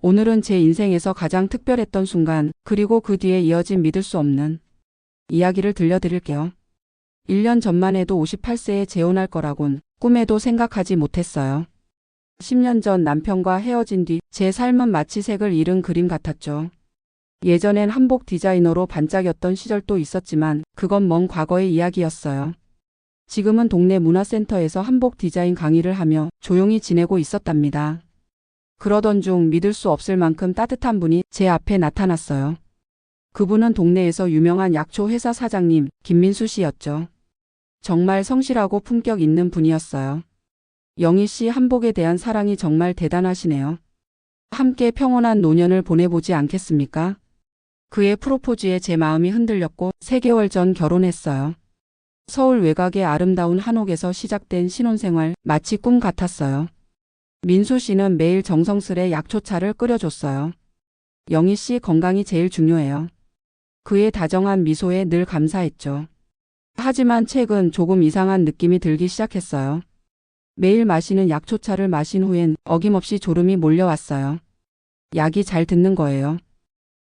오늘은 제 인생에서 가장 특별했던 순간, 그리고 그 뒤에 이어진 믿을 수 없는 이야기를 들려드릴게요. 1년 전만 해도 58세에 재혼할 거라곤 꿈에도 생각하지 못했어요. 10년 전 남편과 헤어진 뒤 제 삶은 마치 색을 잃은 그림 같았죠. 예전엔 한복 디자이너로 반짝였던 시절도 있었지만 그건 먼 과거의 이야기였어요. 지금은 동네 문화센터에서 한복 디자인 강의를 하며 조용히 지내고 있었답니다. 그러던 중 믿을 수 없을 만큼 따뜻한 분이 제 앞에 나타났어요. 그분은 동네에서 유명한 약초 회사 사장님 김민수 씨였죠. 정말 성실하고 품격 있는 분이었어요. 영희 씨, 한복에 대한 사랑이 정말 대단하시네요. 함께 평온한 노년을 보내보지 않겠습니까? 그의 프로포즈에 제 마음이 흔들렸고 3개월 전 결혼했어요. 서울 외곽의 아름다운 한옥에서 시작된 신혼생활, 마치 꿈 같았어요. 민수 씨는 매일 정성스레 약초차를 끓여줬어요. 영희 씨, 건강이 제일 중요해요. 그의 다정한 미소에 늘 감사했죠. 하지만 최근 조금 이상한 느낌이 들기 시작했어요. 매일 마시는 약초차를 마신 후엔 어김없이 졸음이 몰려왔어요. 약이 잘 듣는 거예요.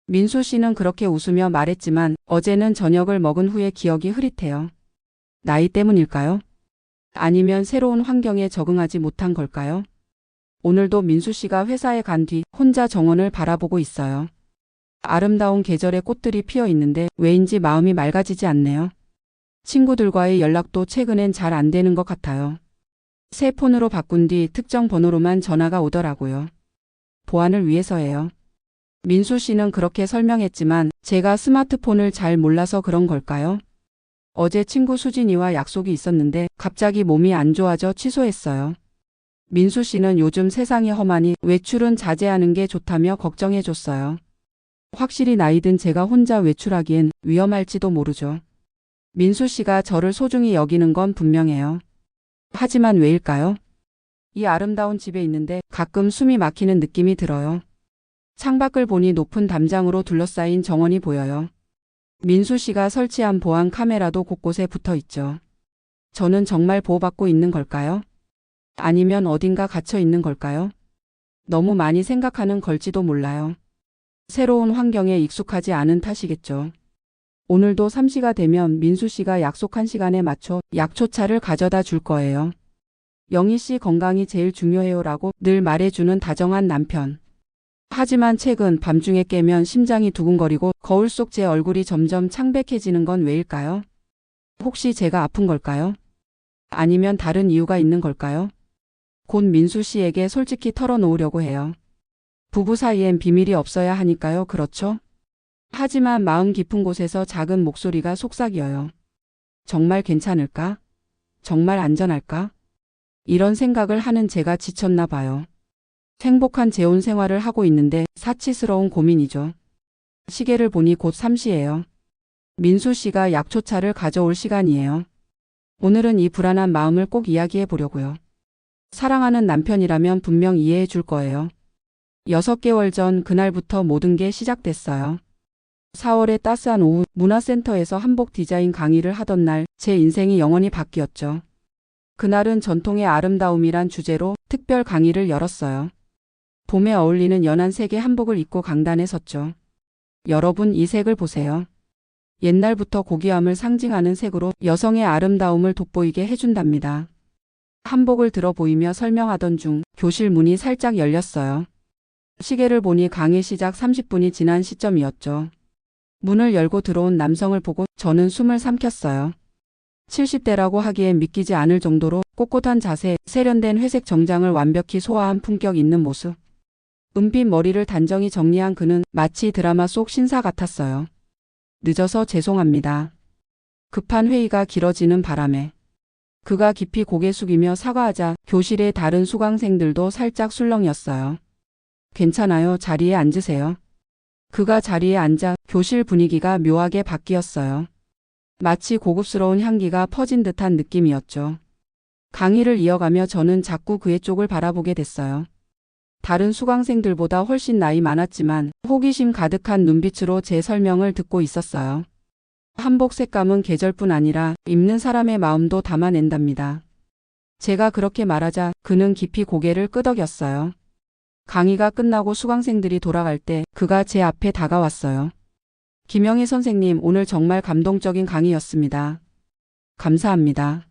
민수 씨는 그렇게 웃으며 말했지만 어제는 저녁을 먹은 후에 기억이 흐릿해요. 나이 때문일까요? 아니면 새로운 환경에 적응하지 못한 걸까요? 오늘도 민수 씨가 회사에 간 뒤 혼자 정원을 바라보고 있어요. 아름다운 계절의 꽃들이 피어 있는데 왜인지 마음이 맑아지지 않네요. 친구들과의 연락도 최근엔 잘 안 되는 것 같아요. 새 폰으로 바꾼 뒤 특정 번호로만 전화가 오더라고요. 보안을 위해서예요. 민수 씨는 그렇게 설명했지만 제가 스마트폰을 잘 몰라서 그런 걸까요? 어제 친구 수진이와 약속이 있었는데 갑자기 몸이 안 좋아져 취소했어요. 민수 씨는 요즘 세상이 험하니 외출은 자제하는 게 좋다며 걱정해줬어요. 확실히 나이 든 제가 혼자 외출하기엔 위험할지도 모르죠. 민수 씨가 저를 소중히 여기는 건 분명해요. 하지만 왜일까요? 이 아름다운 집에 있는데 가끔 숨이 막히는 느낌이 들어요. 창밖을 보니 높은 담장으로 둘러싸인 정원이 보여요. 민수 씨가 설치한 보안 카메라도 곳곳에 붙어 있죠. 저는 정말 보호받고 있는 걸까요? 아니면 어딘가 갇혀 있는 걸까요? 너무 많이 생각하는 걸지도 몰라요. 새로운 환경에 익숙하지 않은 탓이겠죠. 오늘도 3시가 되면 민수 씨가 약속한 시간에 맞춰 약초차를 가져다 줄 거예요. 영희 씨, 건강이 제일 중요해요라고 늘 말해주는 다정한 남편. 하지만 최근 밤중에 깨면 심장이 두근거리고 거울 속 제 얼굴이 점점 창백해지는 건 왜일까요? 혹시 제가 아픈 걸까요? 아니면 다른 이유가 있는 걸까요? 곧 민수 씨에게 솔직히 털어놓으려고 해요. 부부 사이엔 비밀이 없어야 하니까요, 그렇죠? 하지만 마음 깊은 곳에서 작은 목소리가 속삭여요. 정말 괜찮을까? 정말 안전할까? 이런 생각을 하는 제가 지쳤나 봐요. 행복한 재혼 생활을 하고 있는데 사치스러운 고민이죠. 시계를 보니 곧 3시예요. 민수 씨가 약초차를 가져올 시간이에요. 오늘은 이 불안한 마음을 꼭 이야기해 보려고요. 사랑하는 남편이라면 분명 이해해 줄 거예요. 6개월 전 그날부터 모든 게 시작됐어요. 4월의 따스한 오후, 문화센터에서 한복 디자인 강의를 하던 날, 제 인생이 영원히 바뀌었죠. 그날은 전통의 아름다움이란 주제로 특별 강의를 열었어요. 봄에 어울리는 연한 색의 한복을 입고 강단에 섰죠. 여러분, 이 색을 보세요. 옛날부터 고귀함을 상징하는 색으로 여성의 아름다움을 돋보이게 해준답니다. 한복을 들어 보이며 설명하던 중 교실 문이 살짝 열렸어요. 시계를 보니 강의 시작 30분이 지난 시점이었죠. 문을 열고 들어온 남성을 보고 저는 숨을 삼켰어요. 70대라고 하기엔 믿기지 않을 정도로 꼿꼿한 자세, 세련된 회색 정장을 완벽히 소화한 품격 있는 모습. 은빛 머리를 단정히 정리한 그는 마치 드라마 속 신사 같았어요. 늦어서 죄송합니다. 급한 회의가 길어지는 바람에. 그가 깊이 고개 숙이며 사과하자 교실의 다른 수강생들도 살짝 술렁였어요. 괜찮아요. 자리에 앉으세요. 그가 자리에 앉아 교실 분위기가 묘하게 바뀌었어요. 마치 고급스러운 향기가 퍼진 듯한 느낌이었죠. 강의를 이어가며 저는 자꾸 그의 쪽을 바라보게 됐어요. 다른 수강생들보다 훨씬 나이 많았지만 호기심 가득한 눈빛으로 제 설명을 듣고 있었어요. 한복 색감은 계절뿐 아니라 입는 사람의 마음도 담아낸답니다. 제가 그렇게 말하자 그는 깊이 고개를 끄덕였어요. 강의가 끝나고 수강생들이 돌아갈 때 그가 제 앞에 다가왔어요. 김영희 선생님, 오늘 정말 감동적인 강의였습니다. 감사합니다.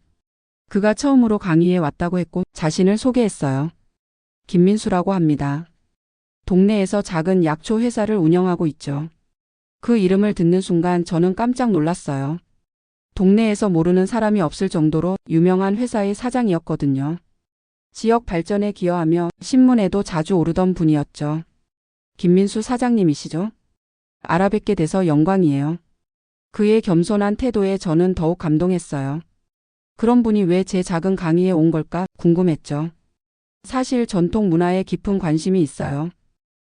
그가 처음으로 강의에 왔다고 했고 자신을 소개했어요. 김민수라고 합니다. 동네에서 작은 약초 회사를 운영하고 있죠. 그 이름을 듣는 순간 저는 깜짝 놀랐어요. 동네에서 모르는 사람이 없을 정도로 유명한 회사의 사장이었거든요. 지역 발전에 기여하며 신문에도 자주 오르던 분이었죠. 김민수 사장님이시죠? 알아뵙게 돼서 영광이에요. 그의 겸손한 태도에 저는 더욱 감동했어요. 그런 분이 왜 제 작은 강의에 온 걸까 궁금했죠. 사실 전통 문화에 깊은 관심이 있어요.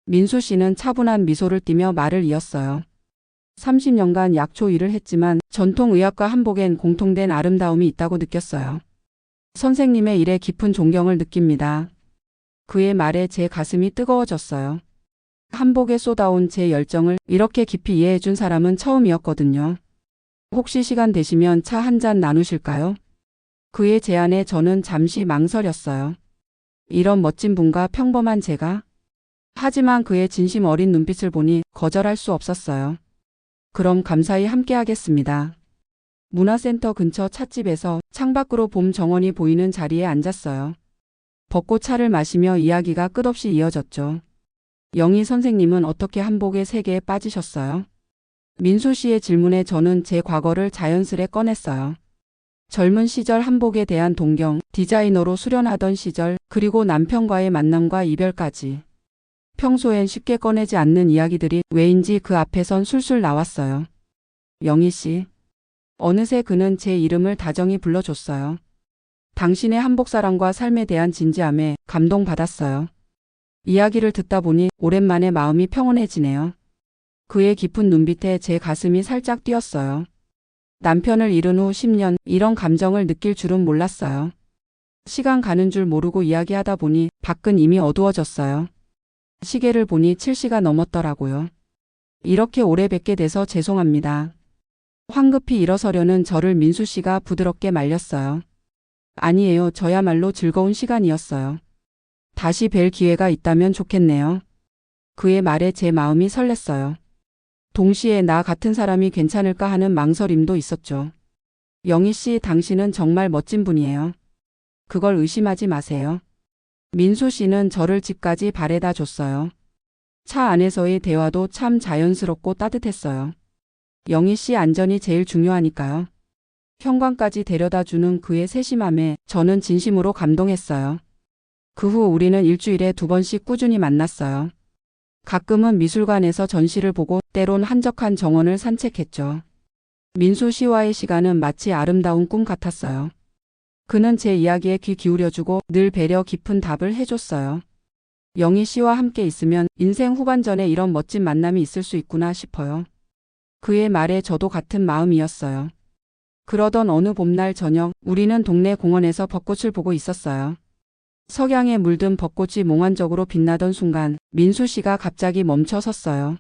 민수 씨는 차분한 미소를 띠며 말을 이었어요. 30년간 약초 일을 했지만 전통의학과 한복엔 공통된 아름다움이 있다고 느꼈어요. 선생님의 일에 깊은 존경을 느낍니다. 그의 말에 제 가슴이 뜨거워졌어요. 한복에 쏟아온 제 열정을 이렇게 깊이 이해해준 사람은 처음이었거든요. 혹시 시간 되시면 차 한 잔 나누실까요? 그의 제안에 저는 잠시 망설였어요. 이런 멋진 분과 평범한 제가? 하지만 그의 진심 어린 눈빛을 보니 거절할 수 없었어요. 그럼 감사히 함께하겠습니다. 문화센터 근처 찻집에서 창밖으로 봄 정원이 보이는 자리에 앉았어요. 벚꽃차를 마시며 이야기가 끝없이 이어졌죠. 영희 선생님은 어떻게 한복의 세계에 빠지셨어요? 민수 씨의 질문에 저는 제 과거를 자연스레 꺼냈어요. 젊은 시절 한복에 대한 동경, 디자이너로 수련하던 시절, 그리고 남편과의 만남과 이별까지. 평소엔 쉽게 꺼내지 않는 이야기들이 왜인지 그 앞에선 술술 나왔어요. 영희 씨. 어느새 그는 제 이름을 다정히 불러줬어요. 당신의 한복사랑과 삶에 대한 진지함에 감동받았어요. 이야기를 듣다 보니 오랜만에 마음이 평온해지네요. 그의 깊은 눈빛에 제 가슴이 살짝 뛰었어요. 남편을 잃은 후 10년 이런 감정을 느낄 줄은 몰랐어요. 시간 가는 줄 모르고 이야기하다 보니 밖은 이미 어두워졌어요. 시계를 보니 7시가 넘었더라고요. 이렇게 오래 뵙게 돼서 죄송합니다. 황급히 일어서려는 저를 민수 씨가 부드럽게 말렸어요. 아니에요. 저야말로 즐거운 시간이었어요. 다시 뵐 기회가 있다면 좋겠네요. 그의 말에 제 마음이 설렜어요. 동시에 나 같은 사람이 괜찮을까 하는 망설임도 있었죠. 영희 씨, 당신은 정말 멋진 분이에요. 그걸 의심하지 마세요. 민수 씨는 저를 집까지 바래다 줬어요. 차 안에서의 대화도 참 자연스럽고 따뜻했어요. 영희 씨 안전이 제일 중요하니까요. 현관까지 데려다 주는 그의 세심함에 저는 진심으로 감동했어요. 그 후 우리는 일주일에 2번씩 꾸준히 만났어요. 가끔은 미술관에서 전시를 보고 때론 한적한 정원을 산책했죠. 민수 씨와의 시간은 마치 아름다운 꿈 같았어요. 그는 제 이야기에 귀 기울여주고 늘 배려 깊은 답을 해줬어요. 영희 씨와 함께 있으면 인생 후반전에 이런 멋진 만남이 있을 수 있구나 싶어요. 그의 말에 저도 같은 마음이었어요. 그러던 어느 봄날 저녁, 우리는 동네 공원에서 벚꽃을 보고 있었어요. 석양에 물든 벚꽃이 몽환적으로 빛나던 순간 민수 씨가 갑자기 멈춰 섰어요.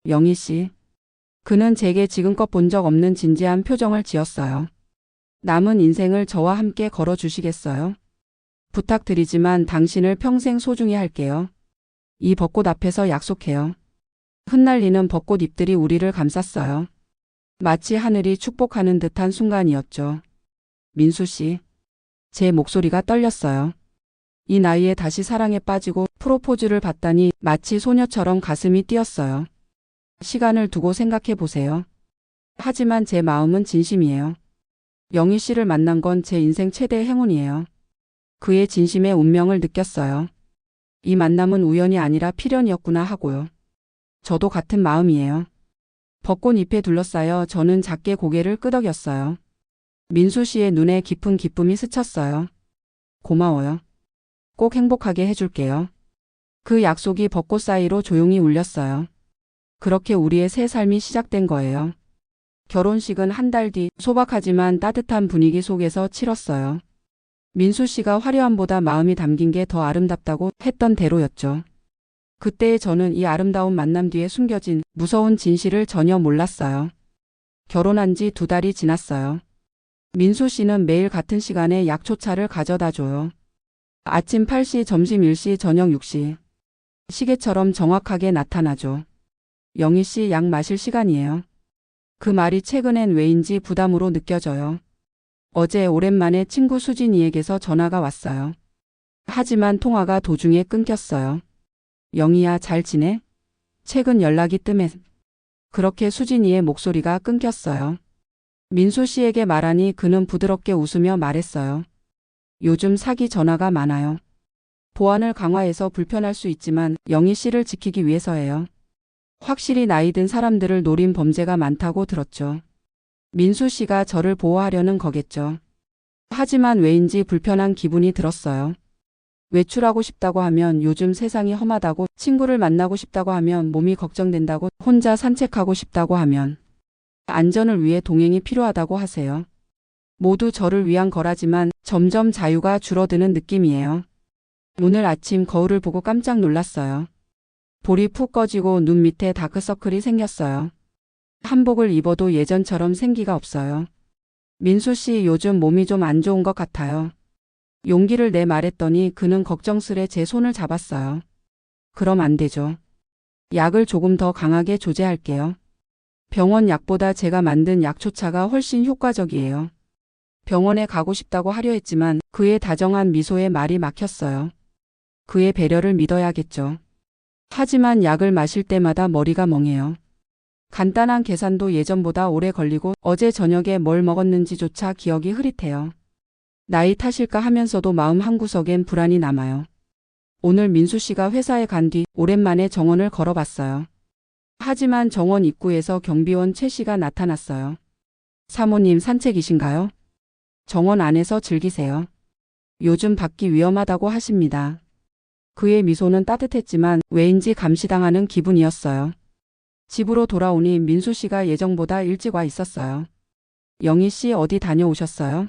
영희 씨. 그는 제게 지금껏 본 적 없는 진지한 표정을 지었어요. 남은 인생을 저와 함께 걸어주시겠어요? 부탁드리지만 당신을 평생 소중히 할게요. 이 벚꽃 앞에서 약속해요. 흩날리는 벚꽃 잎들이 우리를 감쌌어요. 마치 하늘이 축복하는 듯한 순간이었죠. 민수 씨. 제 목소리가 떨렸어요. 이 나이에 다시 사랑에 빠지고 프로포즈를 받다니 마치 소녀처럼 가슴이 뛰었어요. 시간을 두고 생각해 보세요. 하지만 제 마음은 진심이에요. 영희 씨를 만난 건 제 인생 최대의 행운이에요. 그의 진심의 운명을 느꼈어요. 이 만남은 우연이 아니라 필연이었구나 하고요. 저도 같은 마음이에요. 벚꽃잎에 둘러싸여 저는 작게 고개를 끄덕였어요. 민수 씨의 눈에 깊은 기쁨이 스쳤어요. 고마워요. 꼭 행복하게 해줄게요. 그 약속이 벚꽃 사이로 조용히 울렸어요. 그렇게 우리의 새 삶이 시작된 거예요. 결혼식은 한 달 뒤 소박하지만 따뜻한 분위기 속에서 치렀어요. 민수 씨가 화려함보다 마음이 담긴 게 더 아름답다고 했던 대로였죠. 그때의 저는 이 아름다운 만남 뒤에 숨겨진 무서운 진실을 전혀 몰랐어요. 결혼한 지 2달이 지났어요. 민수 씨는 매일 같은 시간에 약초차를 가져다 줘요. 아침 8시, 점심 1시, 저녁 6시. 시계처럼 정확하게 나타나죠. 영희 씨 약 마실 시간이에요. 그 말이 최근엔 왜인지 부담으로 느껴져요. 어제 오랜만에 친구 수진이에게서 전화가 왔어요. 하지만 통화가 도중에 끊겼어요. 영희야, 잘 지내? 최근 연락이 뜸해. 그렇게 수진이의 목소리가 끊겼어요. 민수 씨에게 말하니 그는 부드럽게 웃으며 말했어요. 요즘 사기 전화가 많아요. 보안을 강화해서 불편할 수 있지만 영희 씨를 지키기 위해서예요. 확실히 나이 든 사람들을 노린 범죄가 많다고 들었죠. 민수 씨가 저를 보호하려는 거겠죠. 하지만 왜인지 불편한 기분이 들었어요. 외출하고 싶다고 하면 요즘 세상이 험하다고, 친구를 만나고 싶다고 하면 몸이 걱정된다고, 혼자 산책하고 싶다고 하면 안전을 위해 동행이 필요하다고 하세요. 모두 저를 위한 거라지만 점점 자유가 줄어드는 느낌이에요. 오늘 아침 거울을 보고 깜짝 놀랐어요. 볼이 푹 꺼지고 눈 밑에 다크서클이 생겼어요. 한복을 입어도 예전처럼 생기가 없어요. 민수 씨 요즘 몸이 좀 안 좋은 것 같아요. 용기를 내 말했더니 그는 걱정스레 제 손을 잡았어요. 그럼 안 되죠. 약을 조금 더 강하게 조제할게요. 병원 약보다 제가 만든 약초차가 훨씬 효과적이에요. 병원에 가고 싶다고 하려 했지만 그의 다정한 미소에 말이 막혔어요. 그의 배려를 믿어야겠죠. 하지만 약을 마실 때마다 머리가 멍해요. 간단한 계산도 예전보다 오래 걸리고 어제 저녁에 뭘 먹었는지조차 기억이 흐릿해요. 나이 탓일까 하면서도 마음 한구석엔 불안이 남아요. 오늘 민수 씨가 회사에 간 뒤 오랜만에 정원을 걸어봤어요. 하지만 정원 입구에서 경비원 최 씨가 나타났어요. 사모님 산책이신가요? 정원 안에서 즐기세요. 요즘 밖이 위험하다고 하십니다. 그의 미소는 따뜻했지만 왜인지 감시당하는 기분이었어요. 집으로 돌아오니 민수 씨가 예정보다 일찍 와 있었어요. 영희 씨 어디 다녀오셨어요?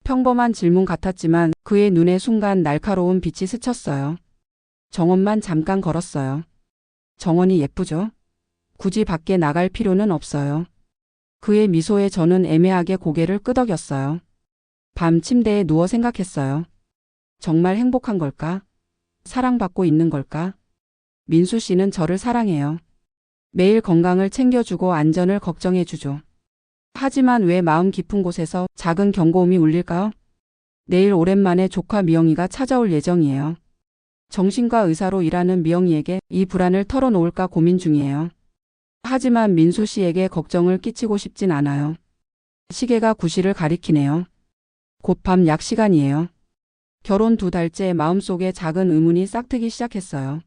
평범한 질문 같았지만 그의 눈에 순간 날카로운 빛이 스쳤어요. 정원만 잠깐 걸었어요. 정원이 예쁘죠? 굳이 밖에 나갈 필요는 없어요. 그의 미소에 저는 애매하게 고개를 끄덕였어요. 밤 침대에 누워 생각했어요. 정말 행복한 걸까? 사랑받고 있는 걸까? 민수 씨는 저를 사랑해요. 매일 건강을 챙겨주고 안전을 걱정해주죠. 하지만 왜 마음 깊은 곳에서 작은 경고음이 울릴까요? 내일 오랜만에 조카 미영이가 찾아올 예정이에요. 정신과 의사로 일하는 미영이에게 이 불안을 털어놓을까 고민 중이에요. 하지만 민수 씨에게 걱정을 끼치고 싶진 않아요. 시계가 9시를 가리키네요. 곧 밤 약 시간이에요. 결혼 2달째 마음속에 작은 의문이 싹트기 시작했어요.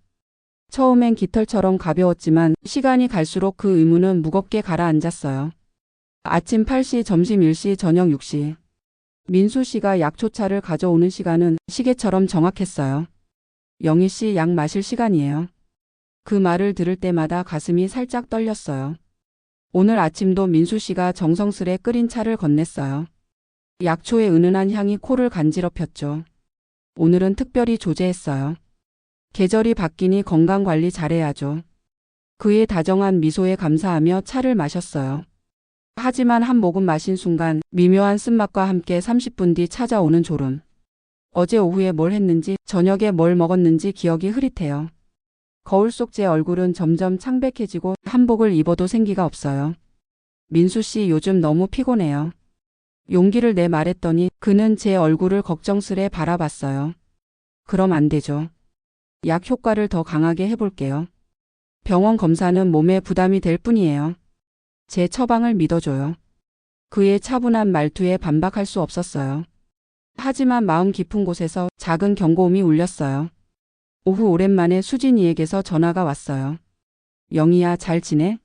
처음엔 깃털처럼 가벼웠지만 시간이 갈수록 그 의문은 무겁게 가라앉았어요. 아침 8시, 점심 1시, 저녁 6시. 민수 씨가 약초차를 가져오는 시간은 시계처럼 정확했어요. 영희 씨 약 마실 시간이에요. 그 말을 들을 때마다 가슴이 살짝 떨렸어요. 오늘 아침도 민수 씨가 정성스레 끓인 차를 건넸어요. 약초의 은은한 향이 코를 간지럽혔죠. 오늘은 특별히 조제했어요. 계절이 바뀌니 건강관리 잘해야죠. 그의 다정한 미소에 감사하며 차를 마셨어요. 하지만 한 모금 마신 순간 미묘한 쓴맛과 함께 30분 뒤 찾아오는 졸음. 어제 오후에 뭘 했는지, 저녁에 뭘 먹었는지 기억이 흐릿해요. 거울 속 제 얼굴은 점점 창백해지고 한복을 입어도 생기가 없어요. 민수 씨 요즘 너무 피곤해요. 용기를 내 말했더니 그는 제 얼굴을 걱정스레 바라봤어요. 그럼 안 되죠. 약 효과를 더 강하게 해볼게요. 병원 검사는 몸에 부담이 될 뿐이에요. 제 처방을 믿어줘요. 그의 차분한 말투에 반박할 수 없었어요. 하지만 마음 깊은 곳에서 작은 경고음이 울렸어요. 오후 오랜만에 수진이에게서 전화가 왔어요. 영희야, 잘 지내?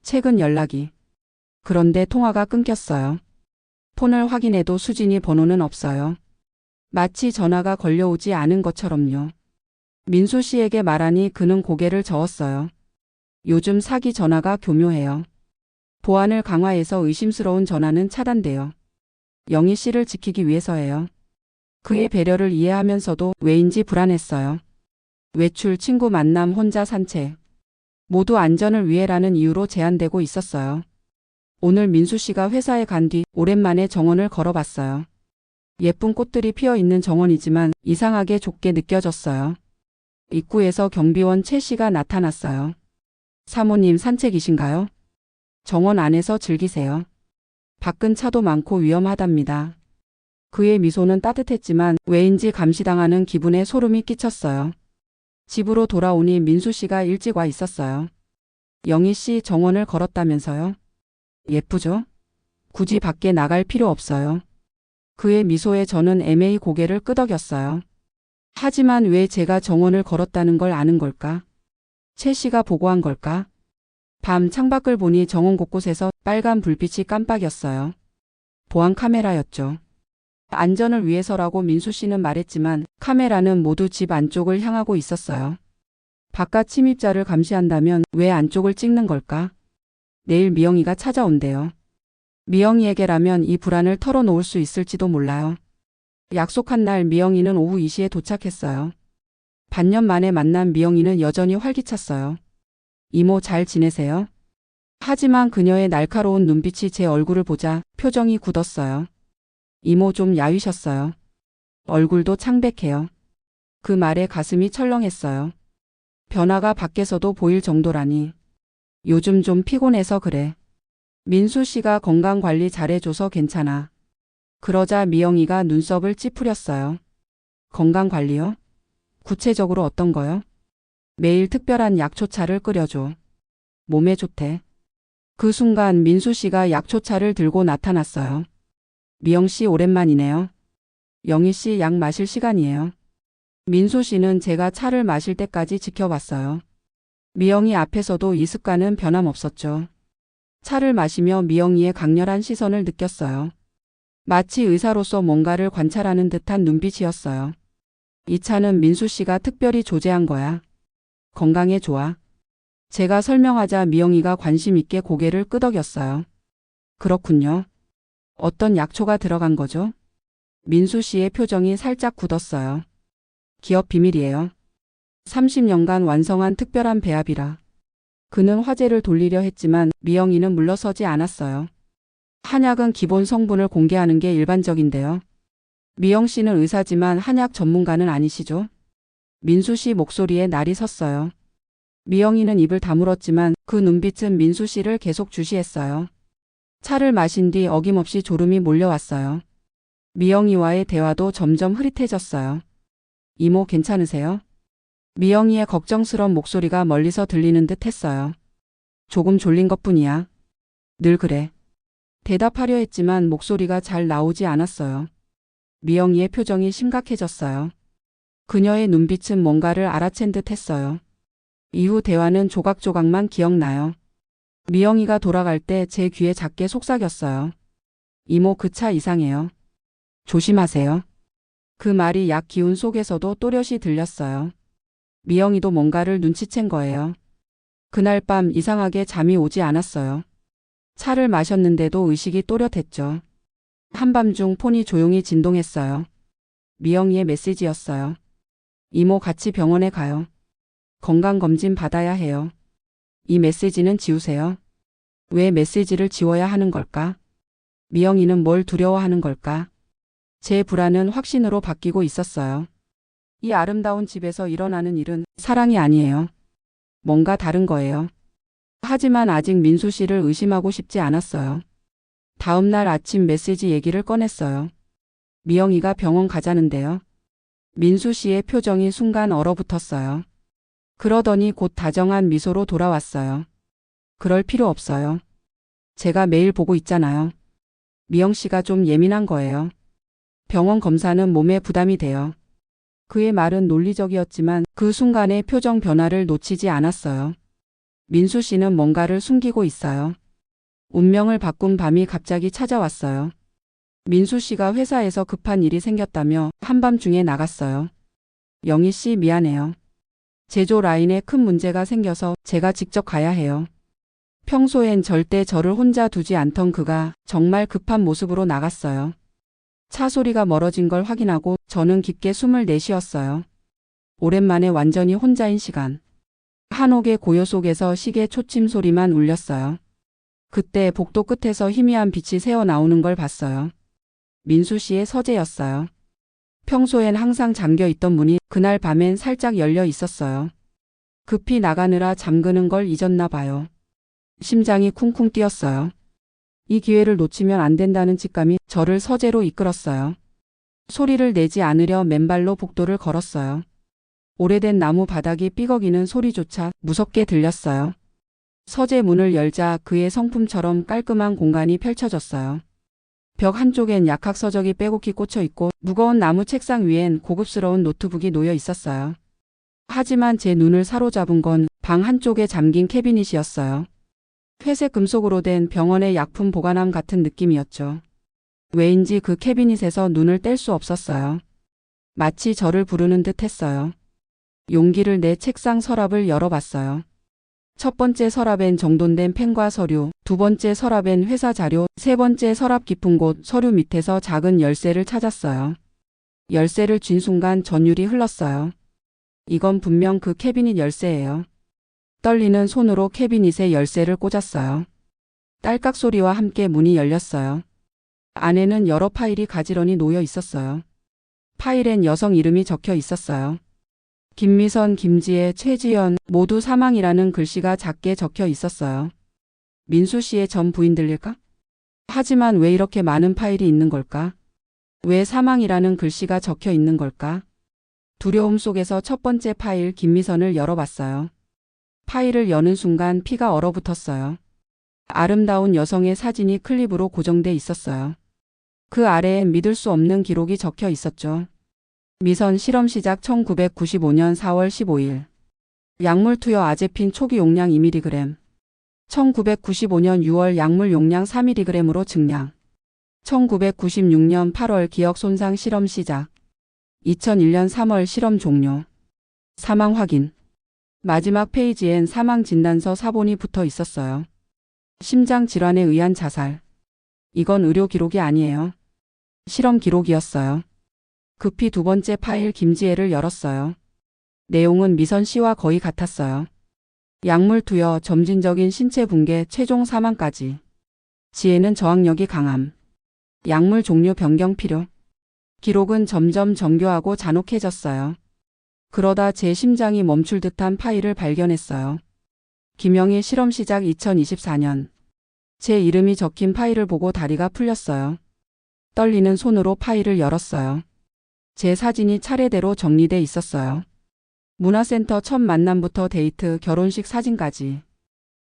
최근 연락이. 그런데 통화가 끊겼어요. 폰을 확인해도 수진이 번호는 없어요. 마치 전화가 걸려오지 않은 것처럼요. 민수 씨에게 말하니 그는 고개를 저었어요. 요즘 사기 전화가 교묘해요. 보안을 강화해서 의심스러운 전화는 차단돼요. 영희 씨를 지키기 위해서예요. 그의 배려를 이해하면서도 왜인지 불안했어요. 외출, 친구 만남, 혼자 산책. 모두 안전을 위해라는 이유로 제한되고 있었어요. 오늘 민수 씨가 회사에 간 뒤 오랜만에 정원을 걸어봤어요. 예쁜 꽃들이 피어 있는 정원이지만 이상하게 좁게 느껴졌어요. 입구에서 경비원 최 씨가 나타났어요. 사모님 산책이신가요? 정원 안에서 즐기세요. 밖은 차도 많고 위험하답니다. 그의 미소는 따뜻했지만 왜인지 감시당하는 기분에 소름이 끼쳤어요. 집으로 돌아오니 민수 씨가 일찍 와 있었어요. 영희 씨 정원을 걸었다면서요? 예쁘죠? 굳이 밖에 나갈 필요 없어요. 그의 미소에 저는 애매히 고개를 끄덕였어요. 하지만 왜 제가 정원을 걸었다는 걸 아는 걸까? 최 씨가 보고한 걸까? 밤 창밖을 보니 정원 곳곳에서 빨간 불빛이 깜빡였어요. 보안 카메라였죠. 안전을 위해서라고 민수 씨는 말했지만 카메라는 모두 집 안쪽을 향하고 있었어요. 바깥 침입자를 감시한다면 왜 안쪽을 찍는 걸까? 내일 미영이가 찾아온대요. 미영이에게라면 이 불안을 털어놓을 수 있을지도 몰라요. 약속한 날 미영이는 오후 2시에 도착했어요. 반년 만에 만난 미영이는 여전히 활기찼어요. 이모 잘 지내세요? 하지만 그녀의 날카로운 눈빛이 제 얼굴을 보자 표정이 굳었어요. 이모 좀 야위셨어요. 얼굴도 창백해요. 그 말에 가슴이 철렁했어요. 변화가 밖에서도 보일 정도라니. 요즘 좀 피곤해서 그래. 민수 씨가 건강관리 잘해줘서 괜찮아. 그러자 미영이가 눈썹을 찌푸렸어요. 건강관리요? 구체적으로 어떤 거요? 매일 특별한 약초차를 끓여줘. 몸에 좋대. 그 순간 민수 씨가 약초차를 들고 나타났어요. 미영 씨 오랜만이네요. 영희 씨 약 마실 시간이에요. 민수 씨는 제가 차를 마실 때까지 지켜봤어요. 미영이 앞에서도 이 습관은 변함없었죠. 차를 마시며 미영이의 강렬한 시선을 느꼈어요. 마치 의사로서 뭔가를 관찰하는 듯한 눈빛이었어요. 이 차는 민수 씨가 특별히 조제한 거야. 건강에 좋아. 제가 설명하자 미영이가 관심 있게 고개를 끄덕였어요. 그렇군요. 어떤 약초가 들어간 거죠? 민수 씨의 표정이 살짝 굳었어요. 기업 비밀이에요. 30년간 완성한 특별한 배합이라. 그는 화제를 돌리려 했지만 미영이는 물러서지 않았어요. 한약은 기본 성분을 공개하는 게 일반적인데요. 미영 씨는 의사지만 한약 전문가는 아니시죠? 민수 씨 목소리에 날이 섰어요. 미영이는 입을 다물었지만 그 눈빛은 민수 씨를 계속 주시했어요. 차를 마신 뒤 어김없이 졸음이 몰려왔어요. 미영이와의 대화도 점점 흐릿해졌어요. 이모 괜찮으세요? 미영이의 걱정스러운 목소리가 멀리서 들리는 듯 했어요. 조금 졸린 것뿐이야. 늘 그래. 대답하려 했지만 목소리가 잘 나오지 않았어요. 미영이의 표정이 심각해졌어요. 그녀의 눈빛은 뭔가를 알아챈 듯 했어요. 이후 대화는 조각조각만 기억나요. 미영이가 돌아갈 때 제 귀에 작게 속삭였어요. 이모 그 차 이상해요. 조심하세요. 그 말이 약 기운 속에서도 또렷이 들렸어요. 미영이도 뭔가를 눈치챈 거예요. 그날 밤 이상하게 잠이 오지 않았어요. 차를 마셨는데도 의식이 또렷했죠. 한밤중 폰이 조용히 진동했어요. 미영이의 메시지였어요. 이모 같이 병원에 가요. 건강검진 받아야 해요. 이 메시지는 지우세요. 왜 메시지를 지워야 하는 걸까? 미영이는 뭘 두려워하는 걸까? 제 불안은 확신으로 바뀌고 있었어요. 이 아름다운 집에서 일어나는 일은 사랑이 아니에요. 뭔가 다른 거예요. 하지만 아직 민수 씨를 의심하고 싶지 않았어요. 다음 날 아침 메시지 얘기를 꺼냈어요. 미영이가 병원 가자는데요. 민수 씨의 표정이 순간 얼어붙었어요. 그러더니 곧 다정한 미소로 돌아왔어요. 그럴 필요 없어요. 제가 매일 보고 있잖아요. 미영 씨가 좀 예민한 거예요. 병원 검사는 몸에 부담이 돼요. 그의 말은 논리적이었지만 그 순간의 표정 변화를 놓치지 않았어요. 민수 씨는 뭔가를 숨기고 있어요. 운명을 바꾼 밤이 갑자기 찾아왔어요. 민수 씨가 회사에서 급한 일이 생겼다며 한밤중에 나갔어요. 영희 씨 미안해요. 제조 라인에 큰 문제가 생겨서 제가 직접 가야 해요. 평소엔 절대 저를 혼자 두지 않던 그가 정말 급한 모습으로 나갔어요. 차 소리가 멀어진 걸 확인하고 저는 깊게 숨을 내쉬었어요. 오랜만에 완전히 혼자인 시간. 한옥의 고요 속에서 시계 초침 소리만 울렸어요. 그때 복도 끝에서 희미한 빛이 새어 나오는 걸 봤어요. 민수 씨의 서재였어요. 평소엔 항상 잠겨 있던 문이 그날 밤엔 살짝 열려 있었어요. 급히 나가느라 잠그는 걸 잊었나 봐요. 심장이 쿵쿵 뛰었어요. 이 기회를 놓치면 안 된다는 직감이 저를 서재로 이끌었어요. 소리를 내지 않으려 맨발로 복도를 걸었어요. 오래된 나무 바닥이 삐걱이는 소리조차 무섭게 들렸어요. 서재 문을 열자 그의 성품처럼 깔끔한 공간이 펼쳐졌어요. 벽 한쪽엔 약학서적이 빼곡히 꽂혀 있고 무거운 나무 책상 위엔 고급스러운 노트북이 놓여 있었어요. 하지만 제 눈을 사로잡은 건 방 한쪽에 잠긴 캐비닛이었어요. 회색 금속으로 된 병원의 약품 보관함 같은 느낌이었죠. 왜인지 그 캐비닛에서 눈을 뗄 수 없었어요. 마치 저를 부르는 듯 했어요. 용기를 내 책상 서랍을 열어봤어요. 첫 번째 서랍엔 정돈된 펜과 서류, 두 번째 서랍엔 회사 자료, 세 번째 서랍 깊은 곳 서류 밑에서 작은 열쇠를 찾았어요. 열쇠를 쥔 순간 전율이 흘렀어요. 이건 분명 그 캐비닛 열쇠예요. 떨리는 손으로 캐비닛에 열쇠를 꽂았어요. 딸깍 소리와 함께 문이 열렸어요. 안에는 여러 파일이 가지런히 놓여 있었어요. 파일엔 여성 이름이 적혀 있었어요. 김미선, 김지혜, 최지연 모두 사망이라는 글씨가 작게 적혀 있었어요. 민수 씨의 전 부인들일까? 하지만 왜 이렇게 많은 파일이 있는 걸까? 왜 사망이라는 글씨가 적혀 있는 걸까? 두려움 속에서 첫 번째 파일 김미선을 열어봤어요. 파일을 여는 순간 피가 얼어붙었어요. 아름다운 여성의 사진이 클립으로 고정돼 있었어요. 그 아래에 믿을 수 없는 기록이 적혀 있었죠. 미선 실험 시작 1995년 4월 15일. 약물 투여 아제핀 초기 용량 2mg. 1995년 6월 약물 용량 4mg으로 증량. 1996년 8월 기억 손상 실험 시작. 2001년 3월 실험 종료. 사망 확인. 마지막 페이지엔 사망 진단서 사본이 붙어 있었어요. 심장 질환에 의한 자살. 이건 의료 기록이 아니에요. 실험 기록이었어요. 급히 두 번째 파일 김지혜를 열었어요. 내용은 미선 씨와 거의 같았어요. 약물 투여, 점진적인 신체 붕괴, 최종 사망까지. 지혜는 저항력이 강함. 약물 종류 변경 필요. 기록은 점점 정교하고 잔혹해졌어요. 그러다 제 심장이 멈출 듯한 파일을 발견했어요. 김영희 실험 시작 2024년. 제 이름이 적힌 파일을 보고 다리가 풀렸어요. 떨리는 손으로 파일을 열었어요. 제 사진이 차례대로 정리돼 있었어요. 문화센터 첫 만남부터 데이트, 결혼식 사진까지.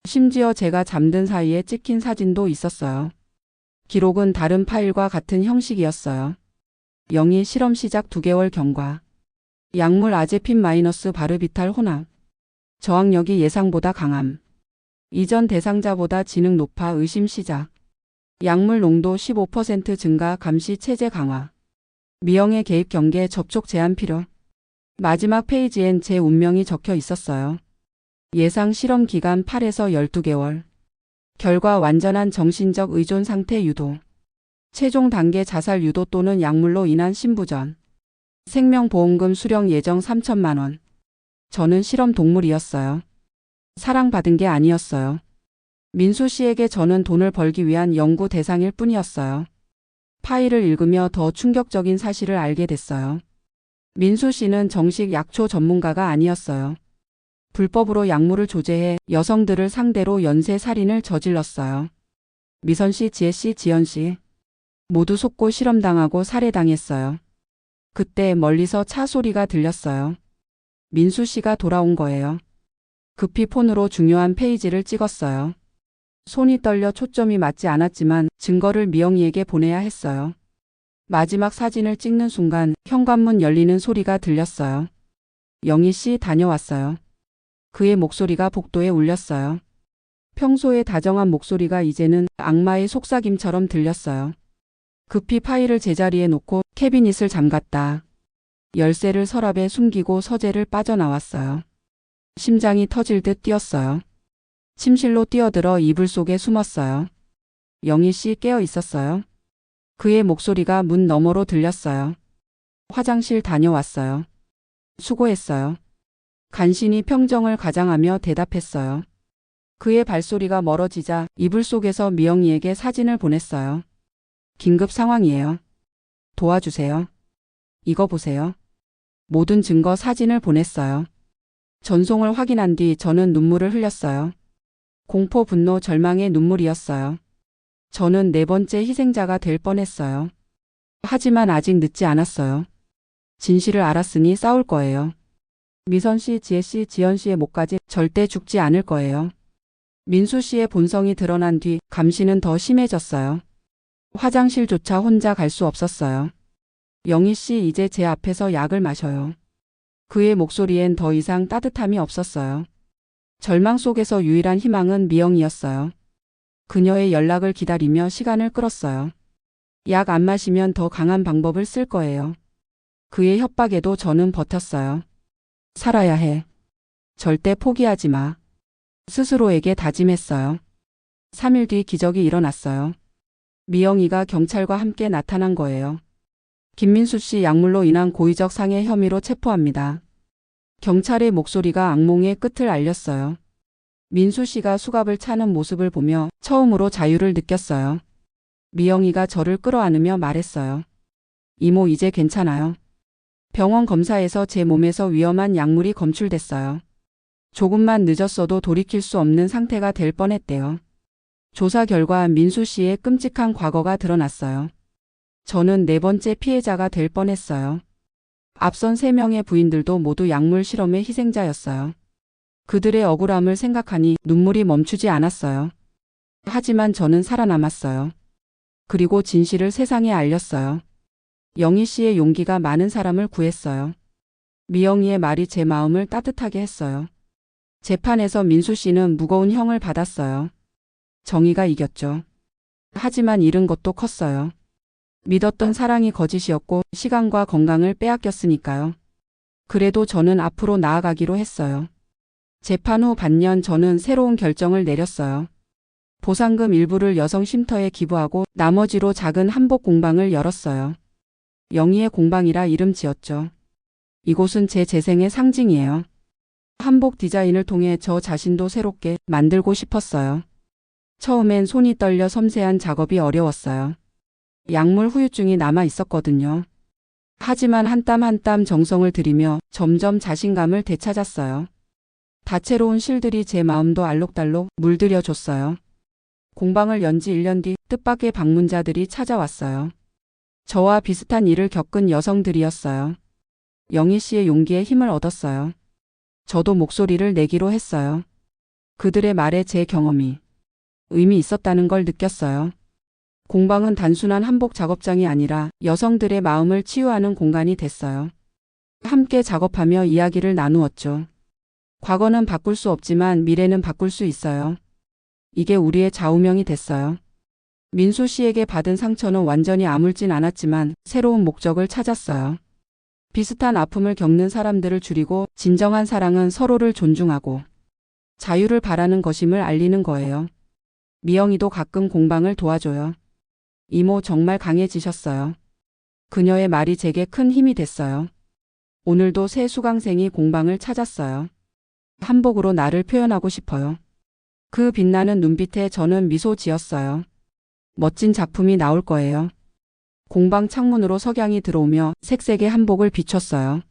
심지어 제가 잠든 사이에 찍힌 사진도 있었어요. 기록은 다른 파일과 같은 형식이었어요. 영희 실험 시작 2개월 경과. 약물 아제핀 마이너스 바르비탈 혼합. 저항력이 예상보다 강함. 이전 대상자보다 지능 높아 의심 시작. 약물 농도 15% 증가 감시 체제 강화. 미영의 개입 경계 접촉 제한 필요. 마지막 페이지엔 제 운명이 적혀 있었어요. 예상 실험 기간 8에서 12개월. 결과 완전한 정신적 의존 상태 유도. 최종 단계 자살 유도 또는 약물로 인한 심부전. 생명보험금 수령 예정 3천만 원. 저는 실험 동물이었어요. 사랑받은 게 아니었어요. 민수 씨에게 저는 돈을 벌기 위한 연구 대상일 뿐이었어요. 파일을 읽으며 더 충격적인 사실을 알게 됐어요. 민수 씨는 정식 약초 전문가가 아니었어요. 불법으로 약물을 조제해 여성들을 상대로 연쇄 살인을 저질렀어요. 미선 씨, 지혜 씨, 지연 씨 모두 속고 실험당하고 살해당했어요. 그때 멀리서 차 소리가 들렸어요. 민수 씨가 돌아온 거예요. 급히 폰으로 중요한 페이지를 찍었어요. 손이 떨려 초점이 맞지 않았지만 증거를 미영이에게 보내야 했어요. 마지막 사진을 찍는 순간 현관문 열리는 소리가 들렸어요. 영희 씨 다녀왔어요. 그의 목소리가 복도에 울렸어요. 평소에 다정한 목소리가 이제는 악마의 속삭임처럼 들렸어요. 급히 파일을 제자리에 놓고 캐비닛을 잠갔다. 열쇠를 서랍에 숨기고 서재를 빠져나왔어요. 심장이 터질 듯 뛰었어요. 침실로 뛰어들어 이불 속에 숨었어요. 영희 씨 깨어 있었어요. 그의 목소리가 문 너머로 들렸어요. 화장실 다녀왔어요. 수고했어요. 간신히 평정을 가장하며 대답했어요. 그의 발소리가 멀어지자 이불 속에서 미영이에게 사진을 보냈어요. 긴급 상황이에요. 도와주세요. 이거 보세요. 모든 증거 사진을 보냈어요. 전송을 확인한 뒤 저는 눈물을 흘렸어요. 공포, 분노, 절망의 눈물이었어요. 저는 네 번째 희생자가 될 뻔했어요. 하지만 아직 늦지 않았어요. 진실을 알았으니 싸울 거예요. 미선 씨, 지혜 씨, 지연 씨의 목까지 절대 죽지 않을 거예요. 민수 씨의 본성이 드러난 뒤 감시는 더 심해졌어요. 화장실조차 혼자 갈 수 없었어요. 영희 씨, 이제 제 앞에서 약을 마셔요. 그의 목소리엔 더 이상 따뜻함이 없었어요. 절망 속에서 유일한 희망은 미영이었어요. 그녀의 연락을 기다리며 시간을 끌었어요. 약 안 마시면 더 강한 방법을 쓸 거예요. 그의 협박에도 저는 버텼어요. 살아야 해. 절대 포기하지 마. 스스로에게 다짐했어요. 3일 뒤 기적이 일어났어요. 미영이가 경찰과 함께 나타난 거예요. 김민수 씨 약물로 인한 고의적 상해 혐의로 체포합니다. 경찰의 목소리가 악몽의 끝을 알렸어요. 민수 씨가 수갑을 차는 모습을 보며 처음으로 자유를 느꼈어요. 미영이가 저를 끌어안으며 말했어요. 이모, 이제 괜찮아요. 병원 검사에서 제 몸에서 위험한 약물이 검출됐어요. 조금만 늦었어도 돌이킬 수 없는 상태가 될 뻔했대요. 조사 결과 민수 씨의 끔찍한 과거가 드러났어요. 저는 네 번째 피해자가 될 뻔했어요. 앞선 3명의 부인들도 모두 약물 실험의 희생자였어요. 그들의 억울함을 생각하니 눈물이 멈추지 않았어요. 하지만 저는 살아남았어요. 그리고 진실을 세상에 알렸어요. 영희 씨의 용기가 많은 사람을 구했어요. 미영이의 말이 제 마음을 따뜻하게 했어요. 재판에서 민수 씨는 무거운 형을 받았어요. 정의가 이겼죠. 하지만 잃은 것도 컸어요. 믿었던 사랑이 거짓이었고 시간과 건강을 빼앗겼으니까요. 그래도 저는 앞으로 나아가기로 했어요. 재판 후 반년 저는 새로운 결정을 내렸어요. 보상금 일부를 여성 쉼터에 기부하고 나머지로 작은 한복 공방을 열었어요. 영희의 공방이라 이름 지었죠. 이곳은 제 재생의 상징이에요. 한복 디자인을 통해 저 자신도 새롭게 만들고 싶었어요. 처음엔 손이 떨려 섬세한 작업이 어려웠어요. 약물 후유증이 남아 있었거든요. 하지만 한 땀 한 땀 정성을 들이며 점점 자신감을 되찾았어요. 다채로운 실들이 제 마음도 알록달록 물들여줬어요. 공방을 연 지 1년 뒤 뜻밖의 방문자들이 찾아왔어요. 저와 비슷한 일을 겪은 여성들이었어요. 영희 씨의 용기에 힘을 얻었어요. 저도 목소리를 내기로 했어요. 그들의 말에 제 경험이 의미 있었다는 걸 느꼈어요. 공방은 단순한 한복 작업장이 아니라 여성들의 마음을 치유하는 공간이 됐어요. 함께 작업하며 이야기를 나누었죠. 과거는 바꿀 수 없지만 미래는 바꿀 수 있어요. 이게 우리의 좌우명이 됐어요. 민수 씨에게 받은 상처는 완전히 아물진 않았지만 새로운 목적을 찾았어요. 비슷한 아픔을 겪는 사람들을 줄이고 진정한 사랑은 서로를 존중하고 자유를 바라는 것임을 알리는 거예요. 미영이도 가끔 공방을 도와줘요. 이모, 정말 강해지셨어요. 그녀의 말이 제게 큰 힘이 됐어요. 오늘도 새 수강생이 공방을 찾았어요. 한복으로 나를 표현하고 싶어요. 그 빛나는 눈빛에 저는 미소 지었어요. 멋진 작품이 나올 거예요. 공방 창문으로 석양이 들어오며 색색의 한복을 비췄어요.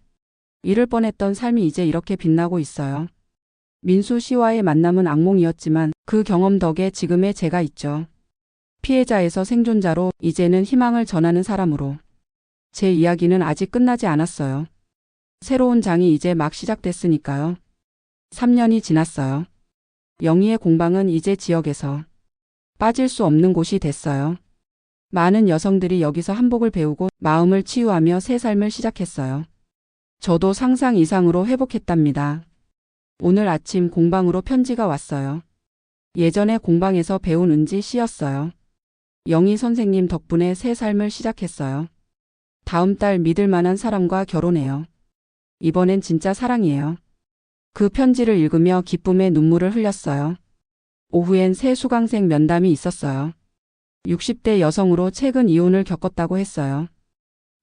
잃을 뻔했던 삶이 이제 이렇게 빛나고 있어요. 민수 씨와의 만남은 악몽이었지만 그 경험 덕에 지금의 제가 있죠. 피해자에서 생존자로 이제는 희망을 전하는 사람으로. 제 이야기는 아직 끝나지 않았어요. 새로운 장이 이제 막 시작됐으니까요. 3년이 지났어요. 영희의 공방은 이제 지역에서 빠질 수 없는 곳이 됐어요. 많은 여성들이 여기서 한복을 배우고 마음을 치유하며 새 삶을 시작했어요. 저도 상상 이상으로 회복했답니다. 오늘 아침 공방으로 편지가 왔어요. 예전에 공방에서 배운 은지 씨였어요. 영희 선생님 덕분에 새 삶을 시작했어요. 다음 달 믿을 만한 사람과 결혼해요. 이번엔 진짜 사랑이에요. 그 편지를 읽으며 기쁨의 눈물을 흘렸어요. 오후엔 새 수강생 면담이 있었어요. 60대 여성으로 최근 이혼을 겪었다고 했어요.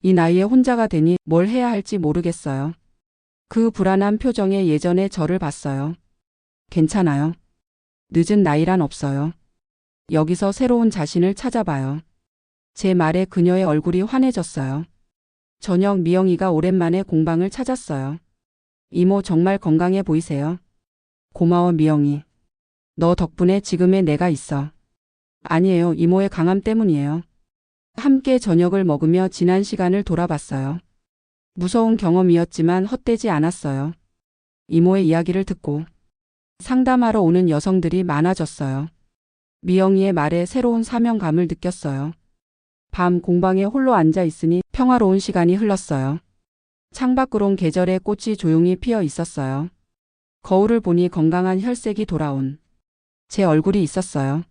이 나이에 혼자가 되니 뭘 해야 할지 모르겠어요. 그 불안한 표정에 예전의 저를 봤어요. 괜찮아요. 늦은 나이란 없어요. 여기서 새로운 자신을 찾아봐요. 제 말에 그녀의 얼굴이 환해졌어요. 저녁 미영이가 오랜만에 공방을 찾았어요. 이모 정말 건강해 보이세요. 고마워 미영이. 너 덕분에 지금의 내가 있어. 아니에요. 이모의 강함 때문이에요. 함께 저녁을 먹으며 지난 시간을 돌아봤어요. 무서운 경험이었지만 헛되지 않았어요. 이모의 이야기를 듣고 상담하러 오는 여성들이 많아졌어요. 미영이의 말에 새로운 사명감을 느꼈어요. 밤 공방에 홀로 앉아 있으니 평화로운 시간이 흘렀어요. 창밖으로 온 계절의 꽃이 조용히 피어 있었어요. 거울을 보니 건강한 혈색이 돌아온 제 얼굴이 있었어요.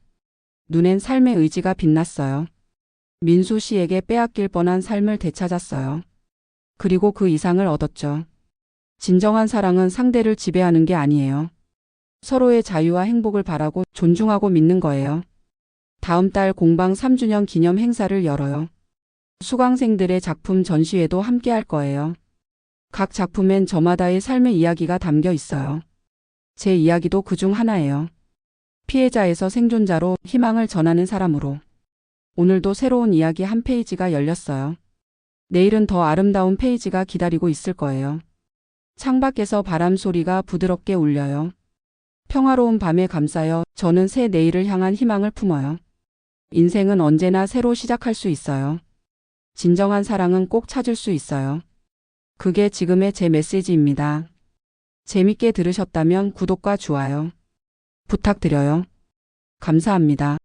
눈엔 삶의 의지가 빛났어요. 민수 씨에게 빼앗길 뻔한 삶을 되찾았어요. 그리고 그 이상을 얻었죠. 진정한 사랑은 상대를 지배하는 게 아니에요. 서로의 자유와 행복을 바라고 존중하고 믿는 거예요. 다음 달 공방 3주년 기념 행사를 열어요. 수강생들의 작품 전시회도 함께 할 거예요. 각 작품엔 저마다의 삶의 이야기가 담겨 있어요. 제 이야기도 그중 하나예요. 피해자에서 생존자로 희망을 전하는 사람으로. 오늘도 새로운 이야기 한 페이지가 열렸어요. 내일은 더 아름다운 페이지가 기다리고 있을 거예요. 창밖에서 바람 소리가 부드럽게 울려요. 평화로운 밤에 감싸여 저는 새 내일을 향한 희망을 품어요. 인생은 언제나 새로 시작할 수 있어요. 진정한 사랑은 꼭 찾을 수 있어요. 그게 지금의 제 메시지입니다. 재밌게 들으셨다면 구독과 좋아요 부탁드려요. 감사합니다.